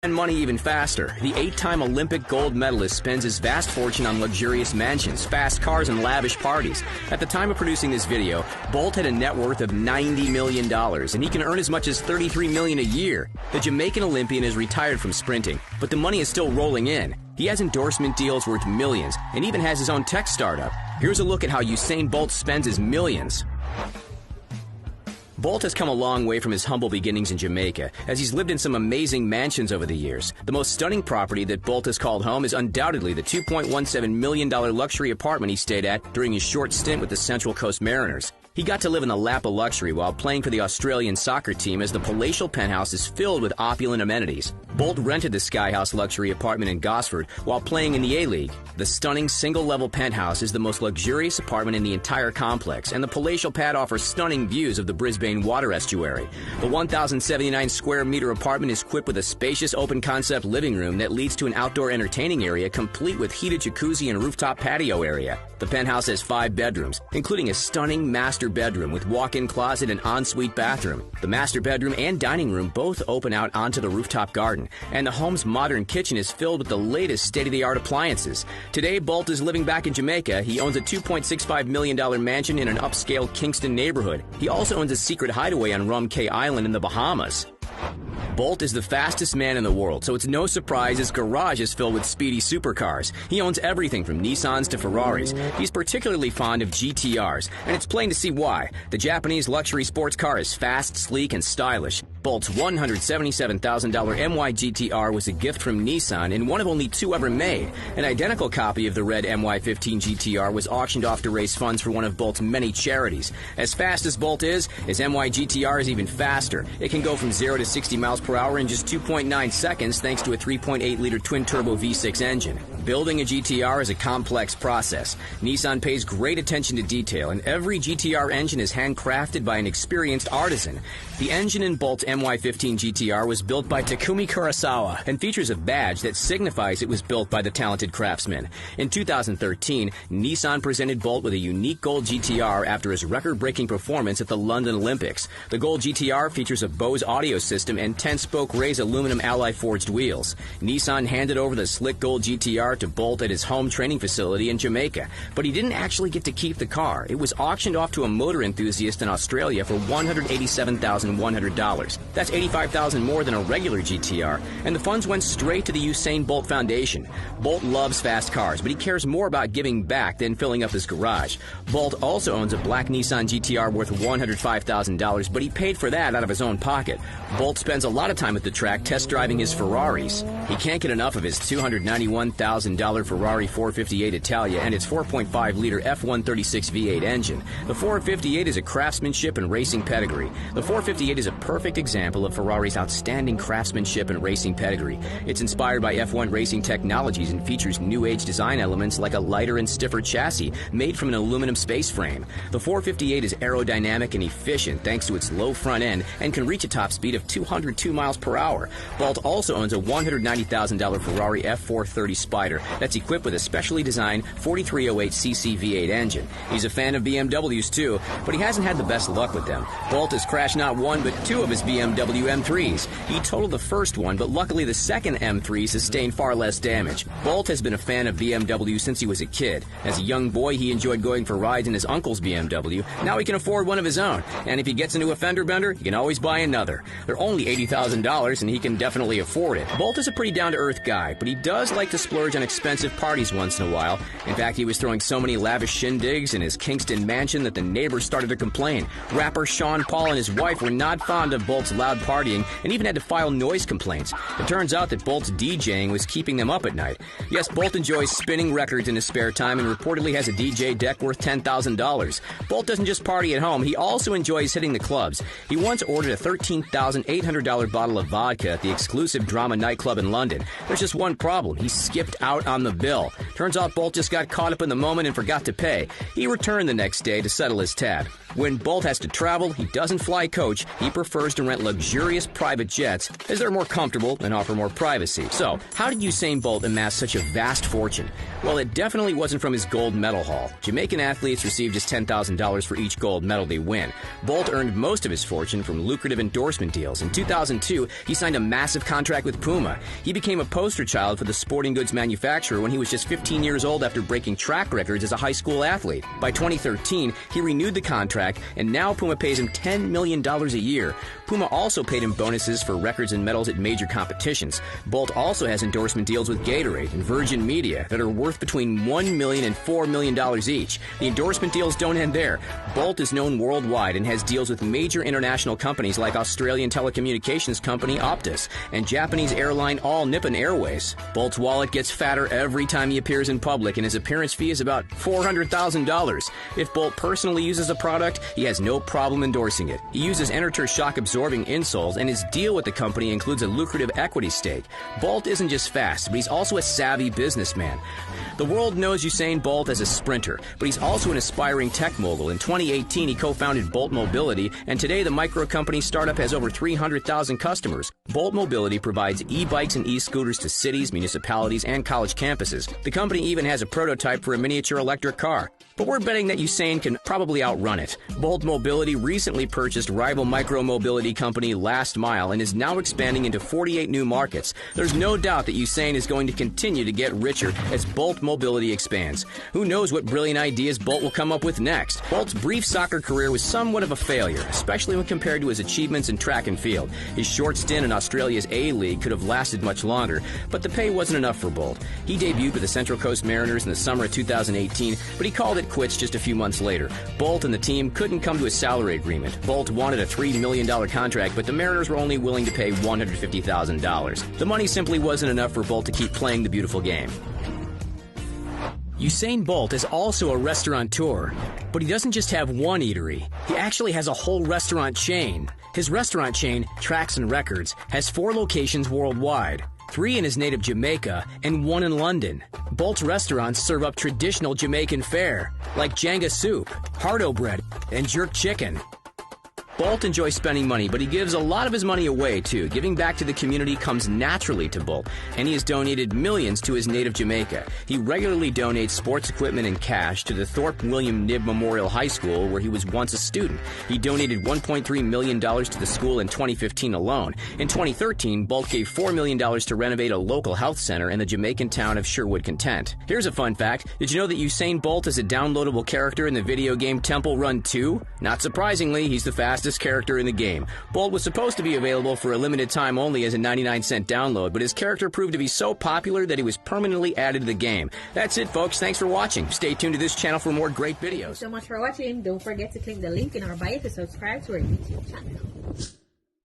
And money even faster. The 8-time Olympic gold medalist spends his vast fortune on luxurious mansions, fast cars, and lavish parties. At the time of producing this video, Bolt had a net worth of $90 million, and he can earn as much as $33 million a year. The Jamaican Olympian is retired from sprinting, but the money is still rolling in. He has endorsement deals worth millions, and even has his own tech startup. Here's a look at how Usain Bolt spends his millions. Bolt has come a long way from his humble beginnings in Jamaica, as he's lived in some amazing mansions over the years. The most stunning property that Bolt has called home is undoubtedly the $2.17 million luxury apartment he stayed at during his short stint with the Central Coast Mariners. He got to live in the lap of luxury while playing for the Australian soccer team, as the palatial penthouse is filled with opulent amenities. Bolt rented the Sky House luxury apartment in Gosford while playing in the A-League. The stunning single-level penthouse is the most luxurious apartment in the entire complex, and the palatial pad offers stunning views of the Brisbane water estuary. The 1,079 square meter apartment is equipped with a spacious open-concept living room that leads to an outdoor entertaining area complete with heated jacuzzi and rooftop patio area. The penthouse has 5 bedrooms, including a stunning master bedroom with walk-in closet and ensuite bathroom. The master bedroom and dining room both open out onto the rooftop garden, and the home's modern kitchen is filled with the latest state-of-the-art appliances. Today, Bolt is living back in Jamaica. He owns a $2.65 million mansion in an upscale Kingston neighborhood. He also owns a secret hideaway on Rum Cay Island in the Bahamas. Bolt is the fastest man in the world, so it's no surprise his garage is filled with speedy supercars. He owns everything from Nissans to Ferraris. He's particularly fond of GTRs, and it's plain to see why. The Japanese luxury sports car is fast, sleek, and stylish. Bolt's $177,000 MY GTR was a gift from Nissan and one of only 2 ever made. An identical copy of the red MY15 GTR was auctioned off to raise funds for one of Bolt's many charities. As fast as Bolt is, his MY GTR is even faster. It can go from 0 to 60 miles per hour in just 2.9 seconds thanks to a 3.8-liter twin-turbo V6 engine. Building a GTR is a complex process. Nissan pays great attention to detail, and every GTR engine is handcrafted by an experienced artisan. The engine in Bolt's MY15 GTR was built by Takumi Kurosawa and features a badge that signifies it was built by the talented craftsman. In 2013, Nissan presented Bolt with a unique gold GTR after his record-breaking performance at the London Olympics. The gold GTR features a Bose audio system and 10-spoke raised aluminum alloy-forged wheels. Nissan handed over the slick gold GTR to Bolt at his home training facility in Jamaica, but he didn't actually get to keep the car. It was auctioned off to a motor enthusiast in Australia for $187,100. That's $85,000 more than a regular GTR, and the funds went straight to the Usain Bolt Foundation. Bolt loves fast cars, but he cares more about giving back than filling up his garage. Bolt also owns a black Nissan GTR worth $105,000, but he paid for that out of his own pocket. Bolt spends a lot of time at the track test driving his Ferraris. He can't get enough of his $291,000 Ferrari 458 Italia and its 4.5-liter F136 V8 engine. The 458 is a craftsmanship and racing pedigree. The 458 is a perfect example of Ferrari's outstanding craftsmanship and racing pedigree. It's inspired by F1 racing technologies and features new-age design elements like a lighter and stiffer chassis made from an aluminum space frame. The 458 is aerodynamic and efficient thanks to its low front end and can reach a top speed of 202 miles per hour. Bolt also owns a $190,000 Ferrari F430 Spider that's equipped with a specially designed 4308cc V8 engine. He's a fan of BMWs too, but he hasn't had the best luck with them. Bolt has crashed not one but 2 of his BMW M3s. He totaled the first one, but luckily the second M3 sustained far less damage. Bolt has been a fan of BMW since he was a kid. As a young boy, he enjoyed going for rides in his uncle's BMW. Now he can afford one of his own, and if he gets into a fender bender, he can always buy another. They're only $80,000, and he can definitely afford it. Bolt is a pretty down-to-earth guy, but he does like to splurge on expensive parties once in a while. In fact, he was throwing so many lavish shindigs in his Kingston mansion that the neighbors started to complain. Rapper Sean Paul and his wife were not fond of Bolt's loud partying and even had to file noise complaints. It turns out that Bolt's DJing was keeping them up at night. Yes, Bolt enjoys spinning records in his spare time and reportedly has a DJ deck worth $10,000. Bolt doesn't just party at home, he also enjoys hitting the clubs. He once ordered a $13,800 bottle of vodka at the exclusive Drama nightclub in London. There's just one problem. He skipped out on the bill. Turns out Bolt just got caught up in the moment and forgot to pay. He returned the next day to settle his tab. When Bolt has to travel, he doesn't fly coach. He prefers to rent luxurious private jets as they're more comfortable and offer more privacy. So, how did Usain Bolt amass such a vast fortune? Well, it definitely wasn't from his gold medal haul. Jamaican athletes receive just $10,000 for each gold medal they win. Bolt earned most of his fortune from lucrative endorsement deals. In 2002, he signed a massive contract with Puma. He became a poster child for the sporting goods manufacturer when he was just 15 years old after breaking track records as a high school athlete. By 2013, he renewed the contract, and now Puma pays him $10 million a year. Puma also paid him bonuses for records and medals at major competitions. Bolt also has endorsement deals with Gatorade and Virgin Media that are worth between $1 million and $4 million each. The endorsement deals don't end there. Bolt is known worldwide and has deals with major international companies like Australian telecommunications company Optus and Japanese airline All Nippon Airways. Bolt's wallet gets fatter every time he appears in public, and his appearance fee is about $400,000. If Bolt personally uses a product, he has no problem endorsing it. He uses Enerter shock-absorbing insoles, and his deal with the company includes a lucrative equity stake. Bolt isn't just fast, but he's also a savvy businessman. The world knows Usain Bolt as a sprinter, but he's also an aspiring tech mogul. In 2018, he co-founded Bolt Mobility, and today the micro company startup has over 300,000 customers. Bolt Mobility provides e-bikes and e-scooters to cities, municipalities, and college campuses. The company even has a prototype for a miniature electric car. But we're betting that Usain can probably outrun it. Bolt Mobility recently purchased rival micro-mobility company Last Mile and is now expanding into 48 new markets. There's no doubt that Usain is going to continue to get richer as Bolt Mobility expands. Who knows what brilliant ideas Bolt will come up with next? Bolt's brief soccer career was somewhat of a failure, especially when compared to his achievements in track and field. His short stint in Australia's A-League could have lasted much longer, but the pay wasn't enough for Bolt. He debuted with the Central Coast Mariners in the summer of 2018, but he called it quits just a few months later. Bolt and the team couldn't come to a salary agreement. Bolt wanted a $3 million contract, but the Mariners were only willing to pay $150,000. The money simply wasn't enough for Bolt to keep playing the beautiful game. Usain Bolt is also a restaurateur, but he doesn't just have one eatery. He actually has a whole restaurant chain. His restaurant chain, Tracks and Records, has 4 locations worldwide. 3 in his native Jamaica, and 1 in London. Bolt's restaurants serve up traditional Jamaican fare, like Jenga soup, hardo bread, and jerk chicken. Bolt enjoys spending money, but he gives a lot of his money away, too. Giving back to the community comes naturally to Bolt, and he has donated millions to his native Jamaica. He regularly donates sports equipment and cash to the Thorpe William Knibb Memorial High School, where he was once a student. He donated $1.3 million to the school in 2015 alone. In 2013, Bolt gave $4 million to renovate a local health center in the Jamaican town of Sherwood Content. Here's a fun fact. Did you know that Usain Bolt is a downloadable character in the video game Temple Run 2? Not surprisingly, he's the fastest character in the game. Bolt was supposed to be available for a limited time only as a 99-cent download, but his character proved to be so popular that he was permanently added to the game. That's it, folks. Thanks for watching. Stay tuned to this channel for more great videos. Thanks so much for watching. Don't forget to click the link in our bio to subscribe to our YouTube channel.